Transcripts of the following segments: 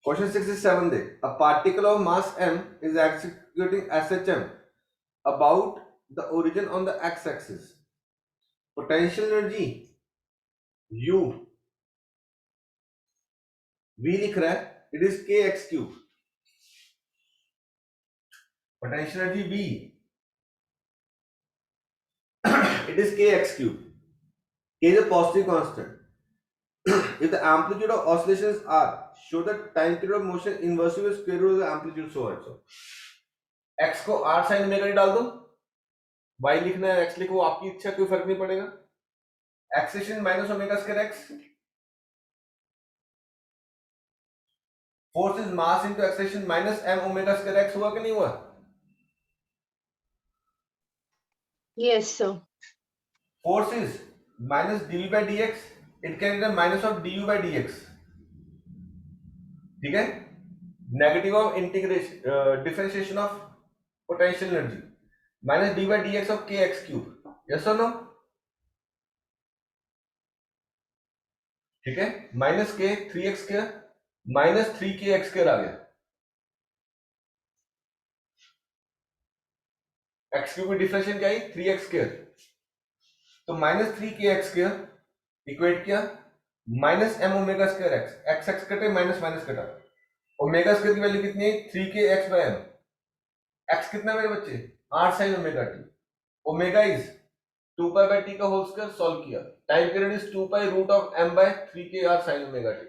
Question 67 they. A particle of mass m is executing SHM about the origin on the x-axis. Potential energy U V लिख रहा है. It is kx cube. Potential energy V it is kx cube. K is a positive constant. If the amplitude of oscillations are, show the time period of motion inversely with square root of the amplitude so and so. X को r sin omega डाल दो, y लिखना है x लिखो, आपकी इच्छा, कोई फर्क नहीं पड़ेगा. Acceleration minus omega square x. Force is mass into acceleration minus m omega square x. हुआ कि नहीं हुआ? Yes, sir. Force is minus dv by dx. It can be the minus of du by dx. ठीक है? Negative of integration differentiation of potential energy minus d by dx of kx cube. Yes or no? ठीक है? Minus के 3x square minus 3kx square आ गया. x cube की differentiation क्या आई? 3x square. तो minus 3kx square equate किया minus m omega square x. x x कटे minus minus कटा. ओमेगा स्क्वायर की वैल्यू कितनी है? 3kx by m. x कितना मेरे बच्चे? r sin omega t. Omega is 2 pi by t का होल स्क्वायर. सॉल्व किया. Time period is 2 pi root of m by 3k r sin omega t.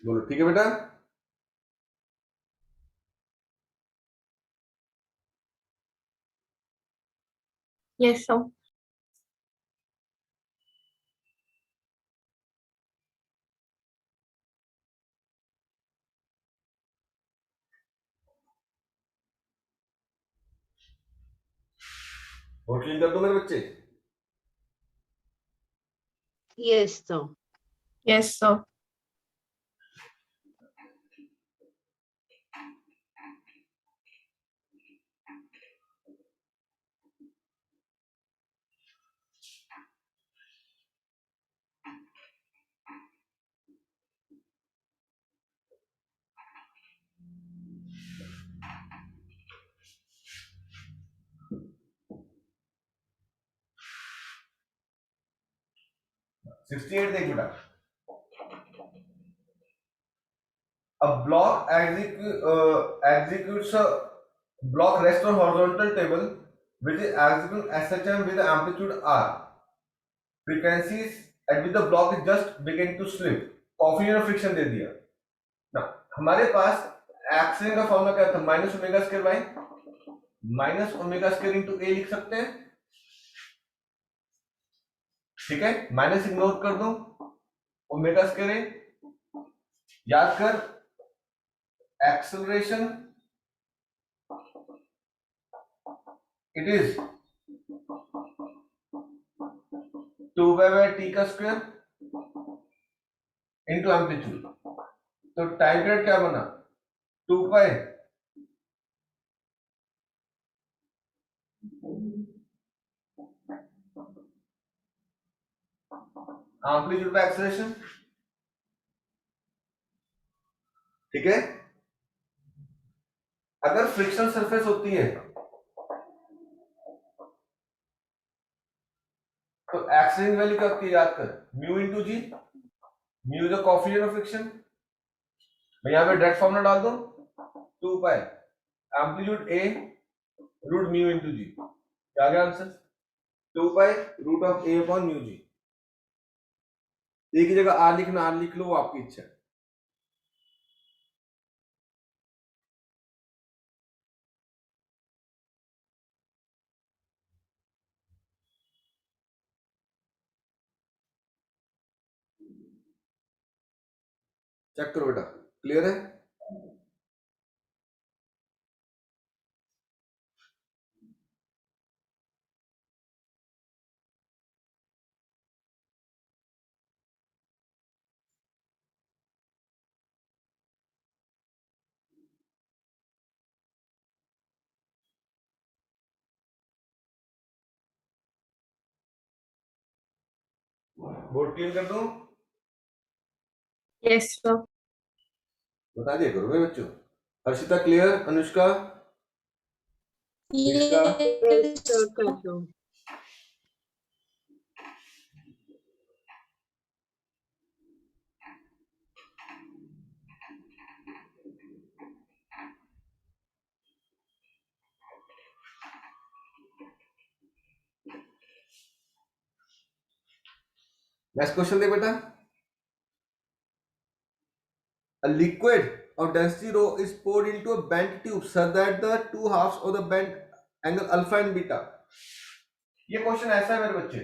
बोलो ठीक है बेटा? Yes, sir. वोट क्लीन कर दो मेरे बच्चे. Yes, sir. Yes, sir. Sixty eight देख बेटा. A block executes a block rests on horizontal table which is executing SHM with the amplitude r. Frequencies at which the block is just beginning to slip. Coefficient of friction दे दिया ना. हमारे पास acceleration का formula क्या था? Minus omega square by minus omega square into A लिख सकते हैं. ठीक है? माइनस इग्नोर कर दो, ओमेगा स्क्वायर ए. याद कर, acceleration it is 2 by t का स्क्वायर इंटू एम्पलीट्यूड. तो टाइम पीरियड क्या बना? 2 पाई एम्पलीट्यूड बाय एक्सेलरेशन. ठीक है? अगर फ्रिक्शन सरफेस होती है तो एक्सेलरेशन वैल्यू क्या होती है? याद कर, mu into g. Mu is the coefficient of friction. मैं यहां पे डायरेक्ट फॉर्मूला डाल दूं, 2 pi amplitude A root mu into g. क्या आ गया answer? 2 pi root of A upon mu g. एक ही जगह आर लिखना, आर लिख लो, वो आपकी इच्छा है. चेक करो बेटा. क्लियर है? बोर्ड क्लीन कर दूं? Yes, sir. बता दिया करो मेरे बच्चों। Harshita clear? Anushka? Dikshika? Yes, Yes. sir, कर दो. नेक्स्ट क्वेश्चन दे बेटा। A liquid of density rho is poured into a bent tube so that the two halves of the bent angle alpha and beta. ये question ऐसा है मेरे बच्चे,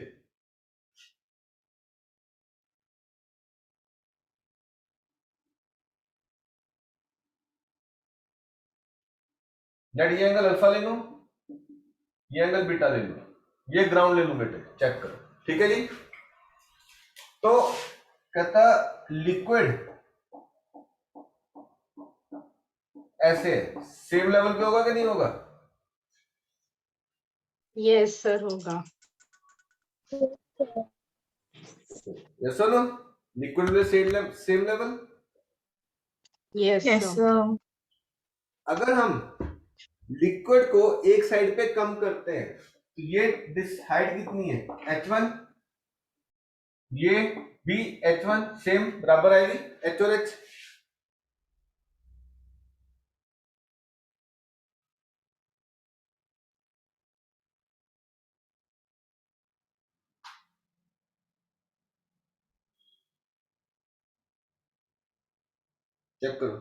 लेट ये angle alpha ले लूं, ये एंगल बीटा ले लूं, ये ग्राउंड ले लूं बेटे, चेक करो। ठीक है जी। तो कहता लिक्विड ऐसे सेम लेवल पे होगा कि नहीं होगा? Yes, sir, होगा. यस और नो? लिक्विड में same level. Yes, Yes, sir. sir. अगर हम लिक्विड को एक साइड पे कम करते हैं तो ये दिस हाइट कितनी है? h1, ये भी h1 सेम बराबर आएगी h और h। चेक करो।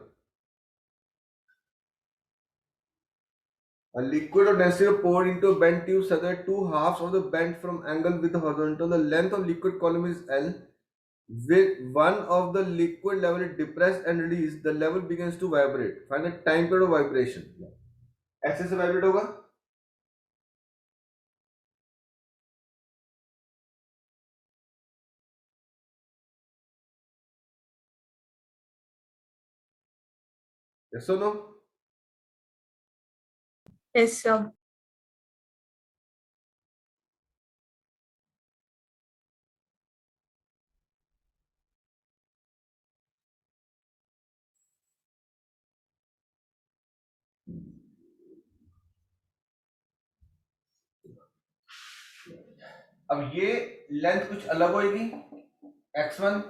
A liquid of density poured into a bent tube so that two halves of the bent from angle with the horizontal. The length of liquid column is L. With one of the liquid level is depressed and released, the level begins to vibrate. Find the time period of vibration. ऐसे से vibrate होगा? Yes or no? Yes, sir. अब ये length कुछ अलग होगी x1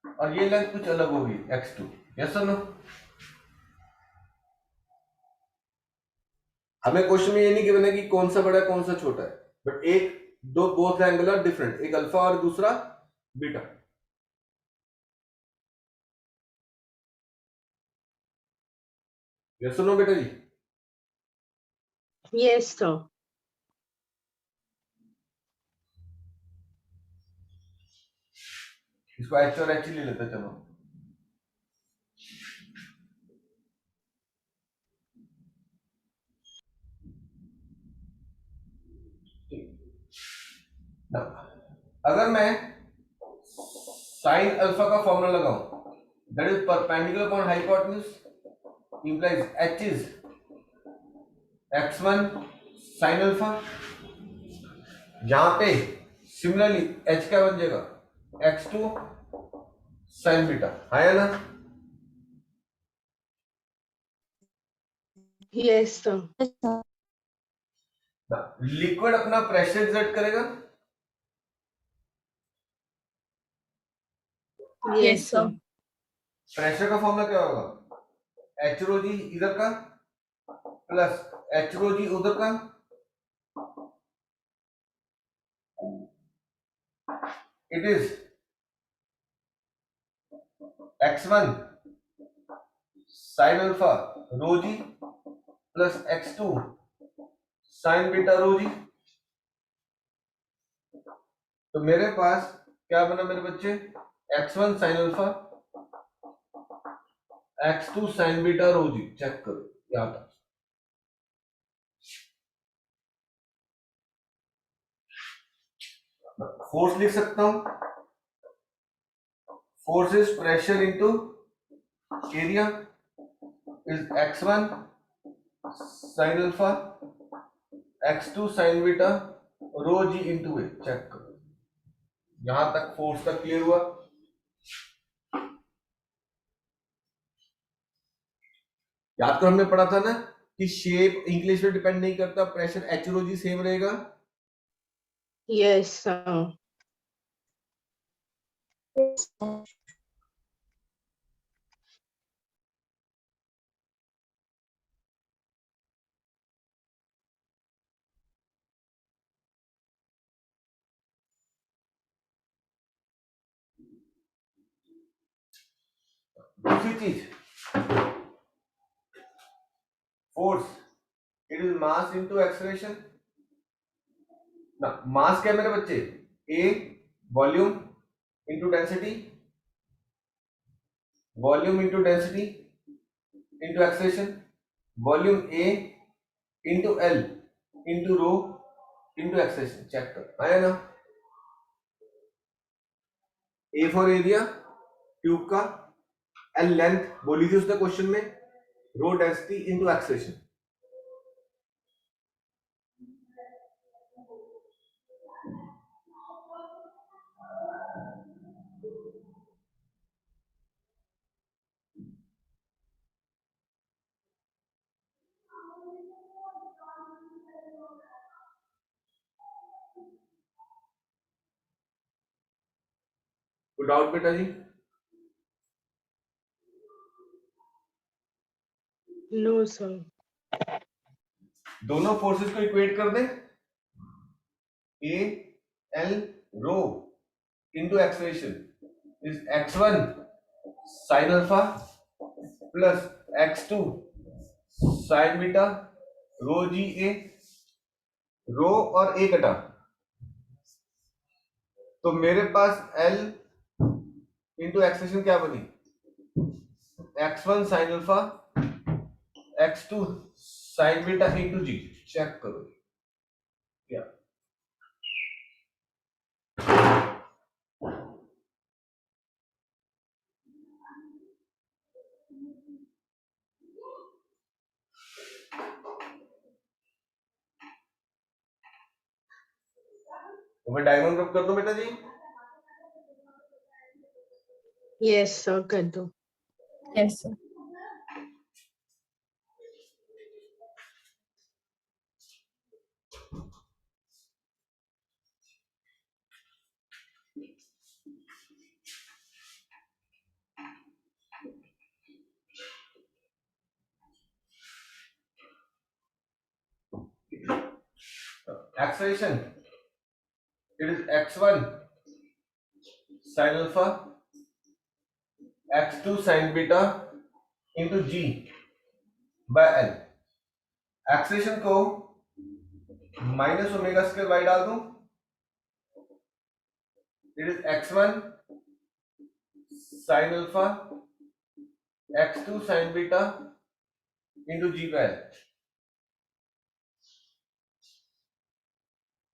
और ये लेंथ कुछ अलग होगी x2। यस और नो? हमें क्वेश्चन में ये नहीं गिवन है कि कौन सा बड़ा है कौन सा छोटा है, बट एक दो बोथ एंगल आर डिफरेंट, एक अल्फा और दूसरा बीटा। यस और नो बेटा जी? Yes, sir. इसको एच और एच ही ले लेते हैं, चलो। अगर मैं साइन अल्फा का फॉर्मूला लगाऊं, that is perpendicular upon hypotenuse implies H is x1 sine alpha. यहां पे सिमिलरली h क्या बन जाएगा? x2 sine beta. है ना? Yes, sir. लिक्विड अपना प्रेशर एग्जर्ट करेगा। Yes, Yes, sir. sir. Pressure का फॉर्मूला क्या होगा? एच रो जी इधर का प्लस एच रो जी उधर का, it is x1 sine alpha rho g plus x2 sine beta rho g. तो मेरे पास क्या बना मेरे बच्चे? x1 sine alpha, x2 sine beta rho g. Check करो यहां तक। फोर्स लिख सकता हूं, force is pressure into area is x1 sine alpha x2 sine beta rho g into A. Check करो। यहां तक फोर्स तक क्लियर हुआ। याद करो हमने पढ़ा था ना कि शेप इंक्लिश पे डिपेंड नहीं करता, pressure H rho g same रहेगा। Yes, sir. Yes, sir. दूसरी चीज, force it is mass into acceleration ना। मास क्या है मेरे बच्चे? A volume into density, volume into density into acceleration, volume A into L into rho into acceleration. Check कर आया ना। ए फॉर एरिया ट्यूब का, एल लेंथ बोली थी उसने क्वेश्चन में, रो डेंसिटी इंटू एक्सेलरेशन। तो डाउट बेटा जी? No, sir. दोनों फोर्सेस को इक्वेट कर दें, A L rho into acceleration is x1 sine alpha plus x2 sine beta rho g A. Rho और ए कटा, तो मेरे पास L इंटू एक्सेलरेशन क्या बनी? x1 sine alpha x2 sine beta into g. Check करो क्या। तो मैं डायग्राम ड्रॉ कर दूं बेटा जी? Yes, sir. कर दो. Yes, sir. Acceleration it is x1 sine alpha x2 sine beta into ji by L. Acceleration को माइनस ओमेगा स्क्वायर वाई डाल दूं, it is x1 sine alpha x2 sine beta into ji by L.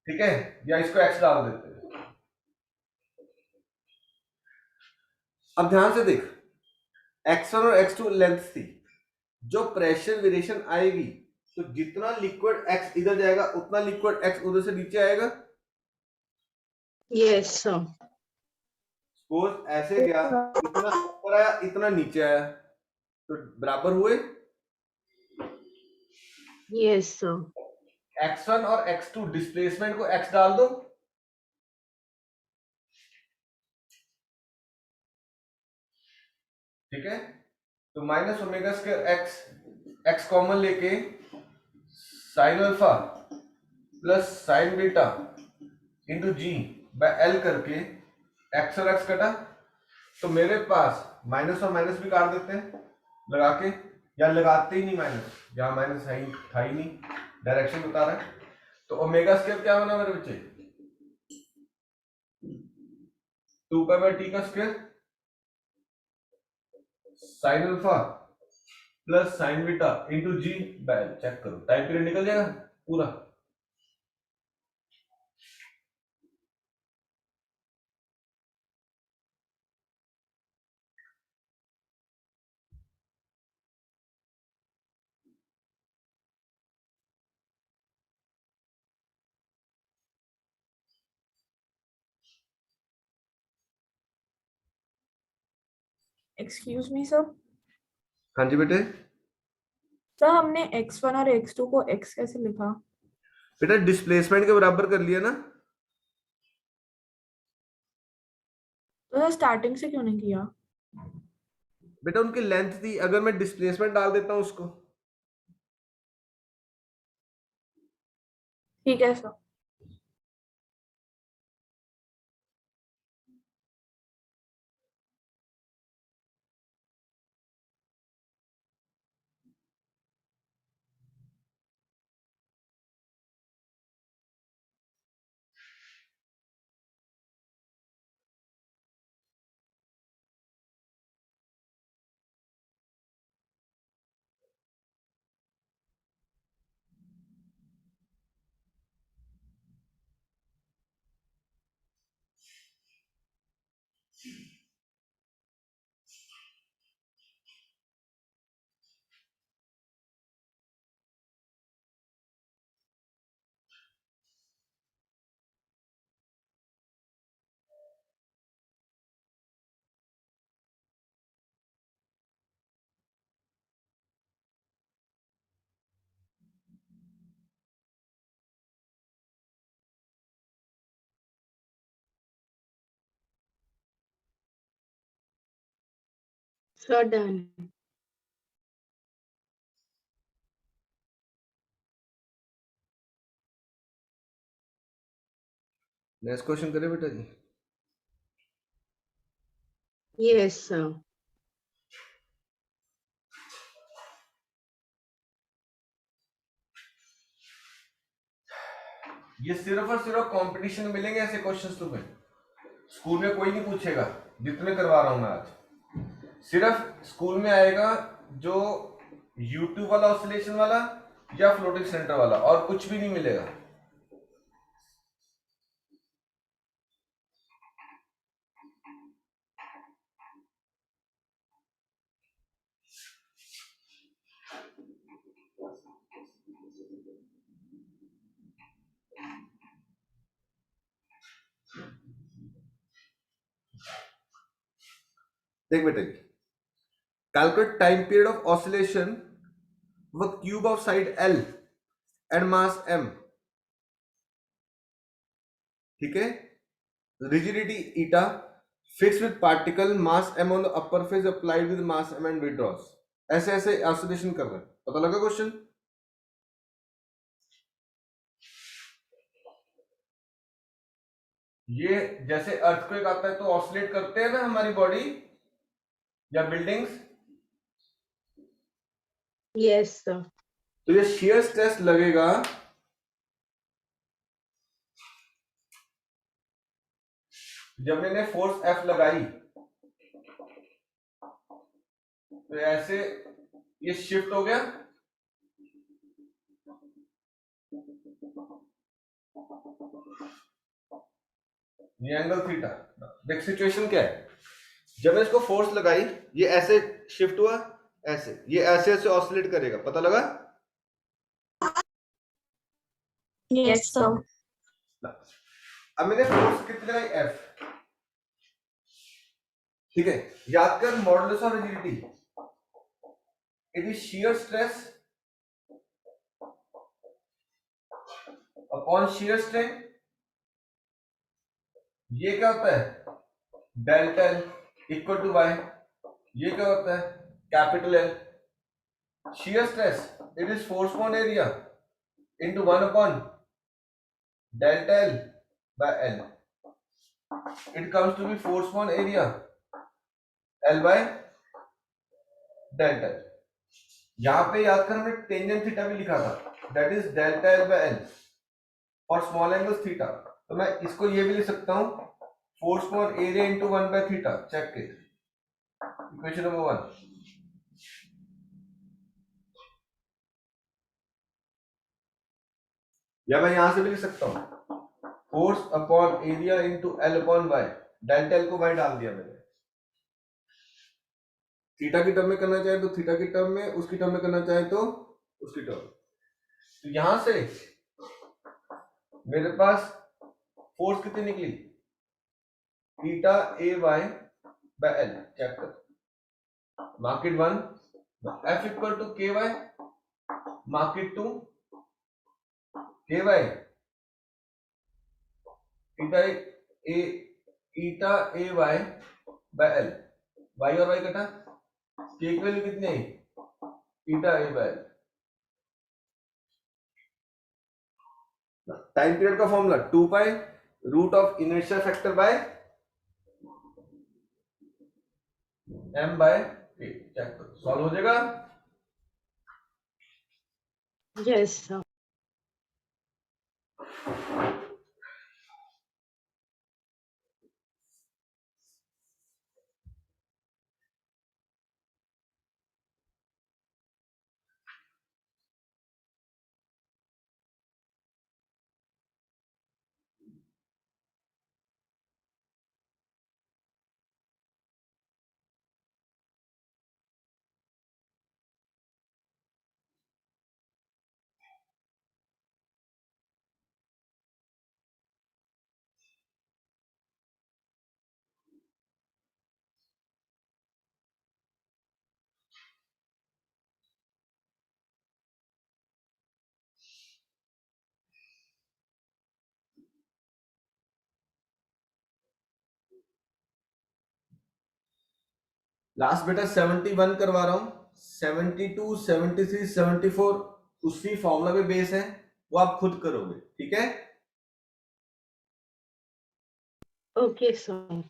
ठीक है, या इसको x डाल देते हैं। अब ध्यान से देख, x1 और x2 लेंथ थी, जो प्रेशर वेरिएशन आएगी तो जितना लिक्विड x इधर जाएगा उतना लिक्विड x उधर से नीचे आएगा। Yes, sir. सपोज ऐसे गया, इतना ऊपर आया इतना नीचे आया, तो बराबर हुए। Yes, sir. x1 और x2 डिस्प्लेसमेंट को x डाल दो, ठीक है। तो minus omega square x common लेके sine alpha plus sine beta into ji by L करके x और x कटा, तो मेरे पास माइनस और माइनस भी काट देते हैं लगा के, या लगाते ही नहीं माइनस, जहां माइनस है ही था ही नहीं, डायरेक्शन बता रहा है। तो ओमेगा स्क्वायर क्या बना मेरे बच्चे? 2 पाई बाय टी का square sine alpha plus sine beta into ji by L. Check करो टाइम पीरियड निकल जाएगा पूरा। एक्सक्यूज मी सर, हाँ जी बेटे। सर हमने x1 और x2 को x कैसे लिखा? बेटा डिस्प्लेसमेंट के बराबर कर लिया ना। तो सर स्टार्टिंग से क्यों नहीं किया? बेटा उनकी लेंथ थी, अगर मैं डिस्प्लेसमेंट डाल देता हूं उसको। ठीक है sir. Sir, done. Next question करें बेटा जी। Yes, sir. ये सिर्फ और सिर्फ कंपटीशन में मिलेंगे ऐसे क्वेश्चंस तुम्हें, स्कूल में कोई नहीं पूछेगा। जितने करवा रहा हूं मैं आज, सिर्फ स्कूल में आएगा जो यूट्यूब वाला ऑसिलेशन वाला या फ्लोटिंग सेंटर वाला, और कुछ भी नहीं मिलेगा। देख बेटे, calculate time period of oscillation with cube of side L and mass M। ठीक है, rigidity eta fixed with particle mass M on the upper face applied with mass M and withdraws। ऐसे ऐसे ऑसिलेशन कर रहे हैं। पता लगा question? ये जैसे अर्थक्वेक आता है तो ऑसिलेट करते हैं ना हमारी बॉडी या बिल्डिंग्स। Yes, sir. तो ये shear स्ट्रेस लगेगा जब मैंने फोर्स F लगाई, तो ऐसे ये शिफ्ट हो गया, ये एंगल थीटा। देख सिचुएशन क्या है, जब मैं इसको फोर्स लगाई ये ऐसे शिफ्ट हुआ, ऐसे ये ऐसे ऐसे ऑसिलेट करेगा। पता लगा? Yes sir. अब मैंने फोर्स कितनी लगाई? F। ठीक है, याद कर modulus of rigidity, it is shear stress upon shear strain. ये क्या होता है? Delta L equal to Y. ये क्या होता है? Capital L. Shear stress it is force upon area into 1 upon delta L by L. It comes to be force upon area L by delta L. यहां पे याद कर हमने tangent theta भी लिखा था, that is delta L by L और small angle theta. तो मैं इसको ये भी लिख सकता हूं, force upon area into 1 by theta. Check it, equation number 1। या मैं यहां से भी लिख सकता हूं, force upon area into L upon Y. Delta L को वाई डाल दिया मैंने। थीटा की टर्म में करना चाहे तो थीटा की टर्म में, उसकी टर्म में करना चाहे तो उसकी टर्म। तो यहां से मेरे पास फोर्स कितनी निकली? Theta A Y by L. Check कर, mark it 1, f equal to ky, mark it 2, ky eta a eta ay by l, y और y कटा, k की वैल्यू कितनी आई, eta a by l। Time period का formula 2 pi root of inertia factor by m by a। Check करो, solve हो जाएगा। Yes, sir. Last बेटा 71 करवा रहा हूं, 72 73 74 उसी फॉर्मूला पे बेस है, वो आप खुद करोगे, ठीक है। Okay, sir.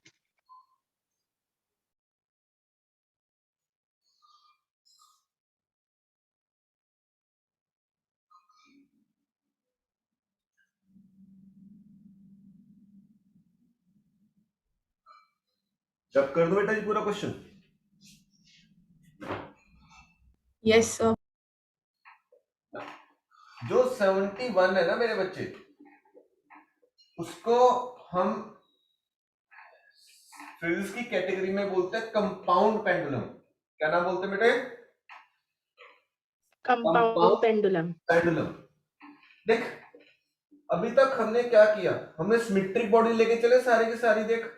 जब कर दो बेटा ये पूरा क्वेश्चन। Yes sir. जो 71 है ना मेरे बच्चे, उसको हम फिजिक्स की कैटेगरी में बोलते हैं कंपाउंड पेंडुलम। क्या नाम बोलते हैं बेटे? Compound pendulum. पेंडुलम। देख अभी तक हमने क्या किया, हमने सिमेट्रिक बॉडी लेके चले सारी की सारी। देख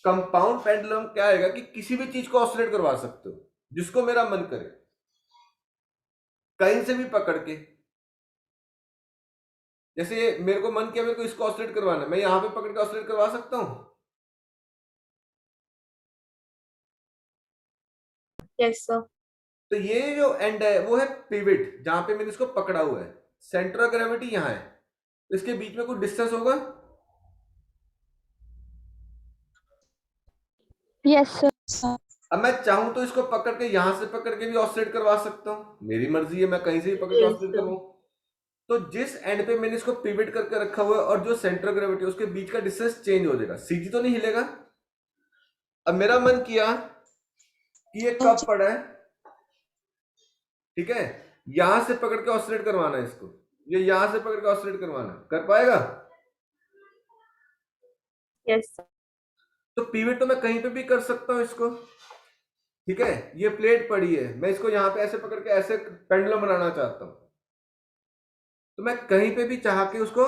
कंपाउंड पेंडुलम क्या आएगा कि किसी भी चीज को ऑसिलेट करवा सकते हो, जिसको मेरा मन करे, कहीं से भी पकड़ के। जैसे मेरे को मन किया मेरे को इसको ऑसिलेट करवाना, मैं यहां पे पकड़ के ऑसिलेट करवा सकता हूं। Yes sir. तो ये जो एंड है वो है पिवट, जहां पे मैंने इसको पकड़ा हुआ है। सेंटर ऑफ ग्रेविटी यहां है, तो इसके बीच में कुछ डिस्टेंस होगा। Yes sir. अब मैं चाहूं तो इसको पकड़ के यहां से पकड़ के भी ऑसिलेट करवा सकता हूं, मेरी मर्जी है, मैं कहीं से भी पकड़ के Yes, ऑसिलेट sir. करवाऊं। तो जिस एंड पे मैंने इसको पिवट करके रखा हुआ है और जो सेंटर ऑफ ग्रेविटी है उसके बीच का डिस्टेंस चेंज हो जाएगा, सीधी तो नहीं हिलेगा। अब मेरा मन किया कि ये कप पड़ा है, ठीक है, यहां से पकड़ के ऑसिलेट करवाना है इसको, ये यहां से पकड़ के ऑसिलेट करवाना, कर पाएगा? Yes sir. तो पिवट तो मैं कहीं पे भी कर सकता हूं इसको, ठीक है। ये प्लेट पड़ी है, मैं इसको यहां पे ऐसे पकड़ के ऐसे पेंडुलम बनाना चाहता हूं, तो मैं कहीं पे भी चाह के उसको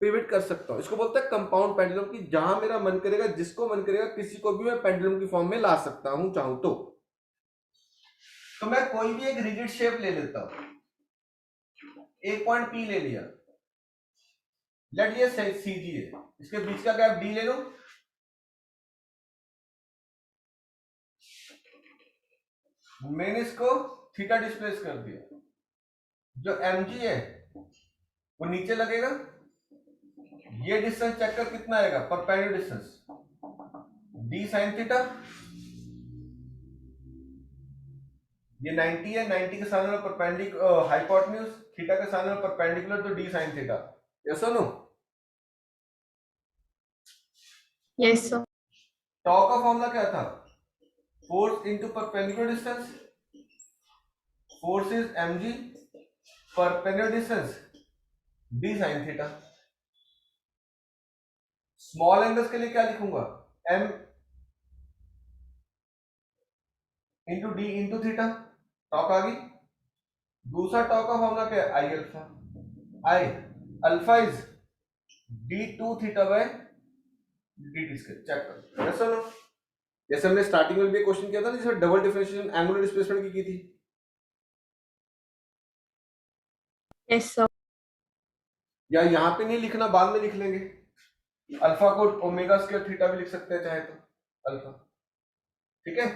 पिवट कर सकता हूं। इसको बोलते हैं कंपाउंड पेंडुलम, कि जहां मेरा मन करेगा, जिसको मन करेगा, किसी को भी मैं पेंडुलम की फॉर्म में ला सकता हूं चाहूं तो। मैं कोई भी एक रिजिड शेप ले लेता हूं, एक पॉइंट पी ले लिया, लेट ये सीजी है, इसके बीच का गैप डी ले लो। मैंने इसको थीटा डिस्प्लेस कर दिया, जो mg है वो नीचे लगेगा। ये डिस्टेंस चेक कर कितना आएगा, perpendicular distance d sin theta. ये 90 है, 90 के सामने परपेंडिकुलर हाइपोटेन्यूज, थीटा के सामने परपेंडिकुलर, तो d sin थीटा। यस और नो? Yes sir. टॉ का फॉर्मूला क्या था? Force into perpendicular distance, force is mg, perpendicular distance d sin theta. Small angles के लिए क्या लिखूंगा, m into D into theta, torque आ गई। दूसरा टॉक का फॉर्मूला क्या है, I alpha. I alpha is d2 theta by dt square. Check करो, यस और नो? जैसे हमने स्टार्टिंग में भी क्वेश्चन किया था ना, जिसमें डबल डिफरेंशिएशन एंगुलर डिस्प्लेसमेंट की थी। Yes sir. या यहाँ पे नहीं लिखना, बाद में लिख लेंगे। अल्फा को ओमेगा स्क्वायर थीटा भी लिख सकते हैं चाहे तो, अल्फा। ठीक है।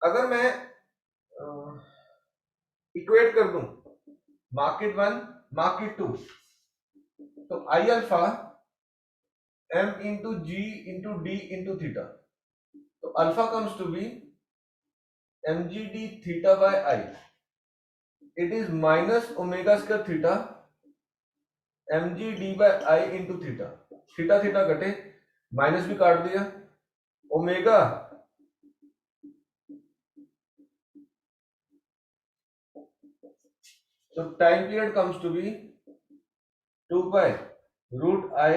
अगर मैं इक्वेट कर दूं मार्केट 1 मार्केट 2, तो I alpha m into g into D into theta, तो alpha comes to be mgd theta by I, it is minus omega square theta mgd by I into theta. Theta theta कटे, minus भी काट दिया, omega so time period comes to be 2 pi root I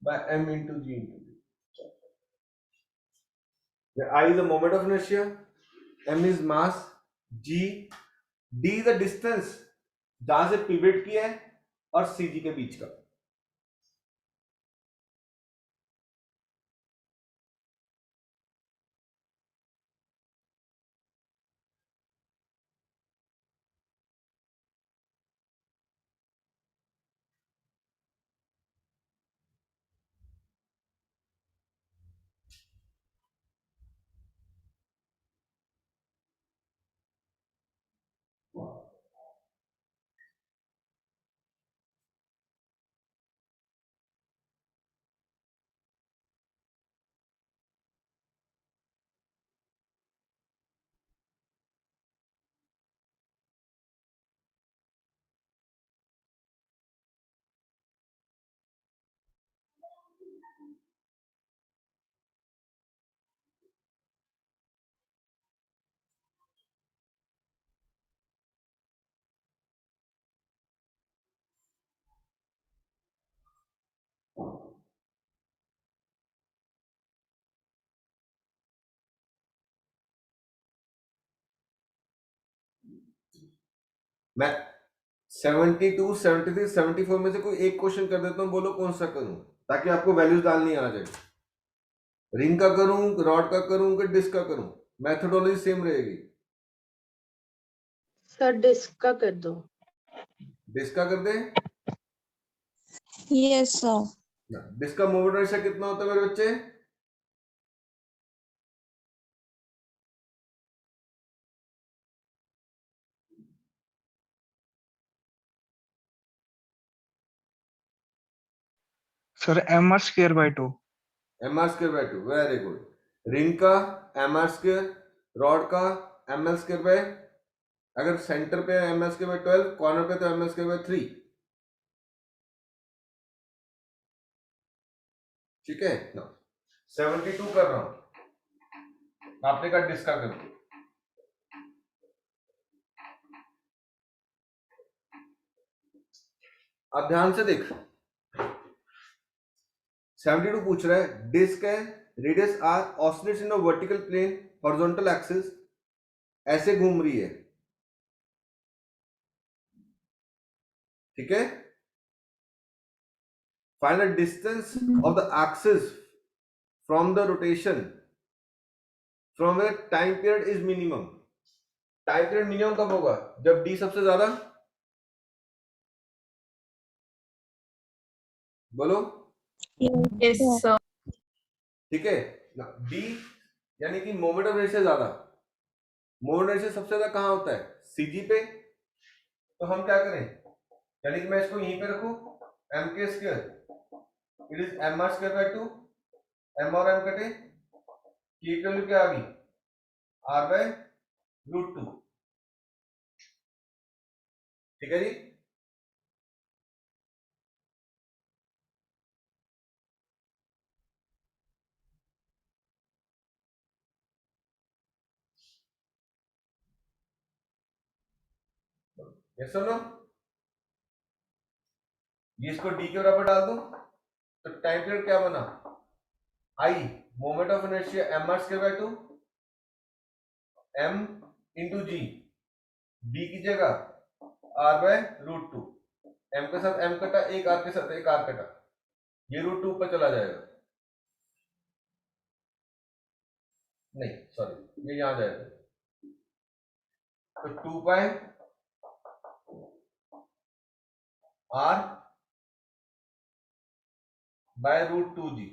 by m into g into d, where I is the moment of inertia, m is mass, g d is the distance जहां से pivot किया है और cg के बीच का। मैं 72, 73, 74 में से कोई एक क्वेश्चन कर देता हूं, बोलो कौन सा करूं, ताकि आपको वैल्यूज डालनी आ जाए। रिंग का करूं, रॉड का करूं कि डिस्क का करूं, मैथडोलॉजी सेम रहेगी। सर डिस्क का कर दो। डिस्क का कर दे। Yes sir. डिस्क का मोमेंट रेशियो कितना होता है मेरे बच्चे? Sir mr square by 2। mr square by 2, very good. Ring का mr स्क्वायर, रॉड का ml स्क्वायर बाय, अगर सेंटर पे ml स्क्वायर बाय 12, कॉर्नर पे तो ml स्क्वायर बाय 3। ठीक है ना, 72 कर रहा हूं, आपने कहा डिस्क का कर दो। अब ध्यान से देख, 72 पूछ रहा है, डिस्क है, radius R, oscillates in a vertical plane, horizontal axis, ऐसे घूम रही है। ठीक है। Find the distance of the axis from the rotation from the time period is minimum. Time period minimum कब होगा? जब डी सबसे ज्यादा, बोलो। Yes sir. ठीक है ना, डी यानी कि मोमेंट ऑफ इनर्शिया ज्यादा। मोमेंट ऑफ इनर्शिया सबसे ज्यादा कहां होता है? सीजी पे। तो हम क्या करें, यानी कि मैं इसको यहीं पे रखूं, M K square, it is M R square by 2, M और एम कटे, की वैल्यू क्या आ गई? R by root 2। ठीक है जी। यस और नो? ये इसको डी के बराबर डाल दो, तो टाइम पीरियड क्या बना? I, moment of inertia M R square by 2, M into g, D की जगह आर बाय रूट 2, एम के साथ एम कटा, एक आर के साथ एक आर कटा, ये रूट 2 पर चला जाएगा। नहीं सॉरी ये यहाँ जाएगा, तो 2 पाई r बाय रूट 2g।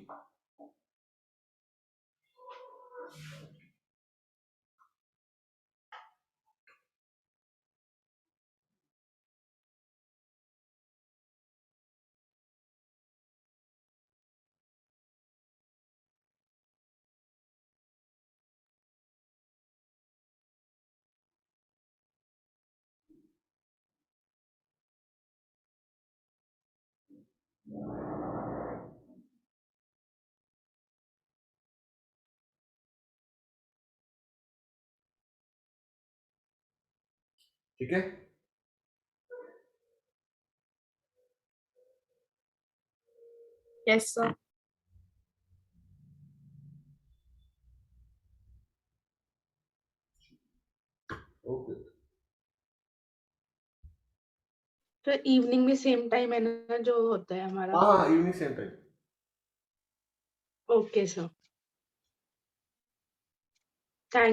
ठीक है, यस सर। ओके तो इवनिंग में सेम टाइम है ना जो होता है हमारा? हाँ evening same time. Okay sir, thank